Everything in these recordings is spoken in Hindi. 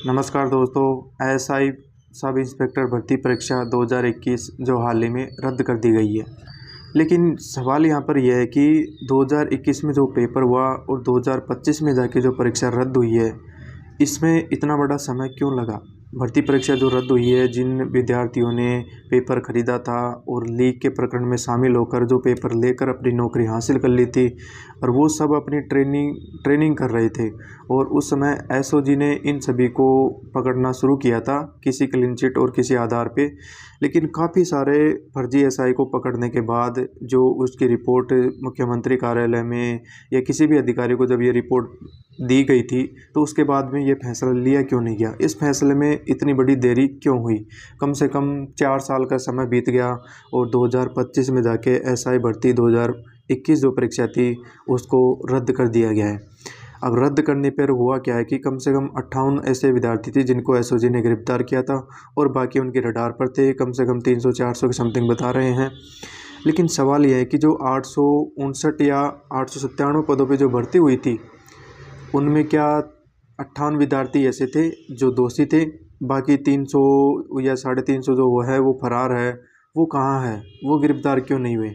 नमस्कार दोस्तों। एएसआई सब इंस्पेक्टर भर्ती परीक्षा 2021 जो हाल ही में रद्द कर दी गई है। लेकिन सवाल यहाँ पर यह है कि 2021 में जो पेपर हुआ और 2025 में जाके जो परीक्षा रद्द हुई है, इसमें इतना बड़ा समय क्यों लगा? भर्ती परीक्षा जो रद्द हुई है, जिन विद्यार्थियों ने पेपर खरीदा था और लीक के प्रकरण में शामिल होकर जो पेपर लेकर अपनी नौकरी हासिल कर ली थी, और वो सब अपनी ट्रेनिंग कर रहे थे, और उस समय एसओजी ने इन सभी को पकड़ना शुरू किया था किसी क्लीन चिट और किसी आधार पे। लेकिन काफ़ी सारे फर्जी एसआई को पकड़ने के बाद जो उसकी रिपोर्ट मुख्यमंत्री कार्यालय में या किसी भी अधिकारी को जब ये रिपोर्ट दी गई थी, तो उसके बाद में ये फैसला लिया क्यों नहीं गया? इस फैसले में इतनी बड़ी देरी क्यों हुई? कम से कम 4 साल का समय बीत गया और 2025 में जाके एसआई भर्ती 2021 जो परीक्षा थी उसको रद्द कर दिया गया है। अब रद्द करने पर हुआ क्या है कि कम से कम 58 ऐसे विद्यार्थी थे जिनको एसओजी ने गिरफ्तार किया था और बाकी उनके रडार पर थे। कम से कम 300-400 के समथिंग बता रहे हैं। लेकिन सवाल यह है कि जो 859 या 897 पदों पे जो भर्ती हुई थी, उनमें क्या 58 विद्यार्थी ऐसे थे जो दोषी थे? बाकी 300 या 350 जो वो है वो फरार है, वो कहाँ है? वो गिरफ्तार क्यों नहीं हुए?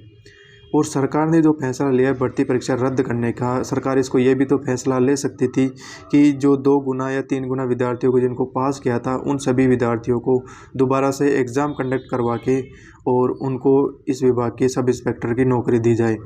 और सरकार ने जो फैसला लिया है भर्ती परीक्षा रद्द करने का, सरकार इसको ये भी तो फैसला ले सकती थी कि जो 2 गुना या 3 गुना विद्यार्थियों को जिनको पास किया था, उन सभी विद्यार्थियों को दोबारा से एग्ज़ाम कंडक्ट करवा के और उनको इस विभाग के सब इंस्पेक्टर की नौकरी दी जाए।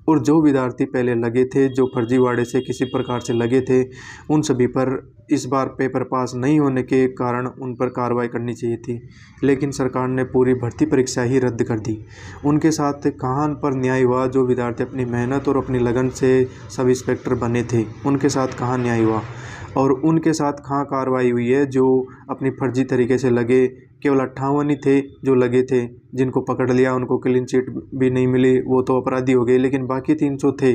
और जो विद्यार्थी पहले लगे थे, जो फर्जीवाड़े से किसी प्रकार से लगे थे, उन सभी पर इस बार पेपर पास नहीं होने के कारण उन पर कार्रवाई करनी चाहिए थी। लेकिन सरकार ने पूरी भर्ती परीक्षा ही रद्द कर दी। उनके साथ कहाँ पर न्याय हुआ? जो विद्यार्थी अपनी मेहनत और अपनी लगन से सब इंस्पेक्टर बने थे, उनके साथ कहाँ न्याय हुआ? और उनके साथ कहाँ कार्रवाई हुई है जो अपनी फर्जी तरीके से लगे? केवल 58 ही थे जो लगे थे, जिनको पकड़ लिया, उनको क्लीन चिट भी नहीं मिली, वो तो अपराधी हो गए। लेकिन बाकी 300 थे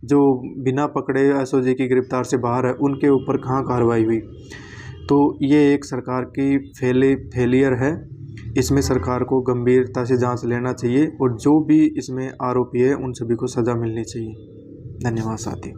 जो बिना पकड़े एसओजी की गिरफ्तार से बाहर है, उनके ऊपर कहाँ कार्रवाई हुई? तो ये एक सरकार की फेलियर है। इसमें सरकार को गंभीरता से जांच लेना चाहिए और जो भी इसमें आरोपी है उन सभी को सज़ा मिलनी चाहिए। धन्यवाद साथी।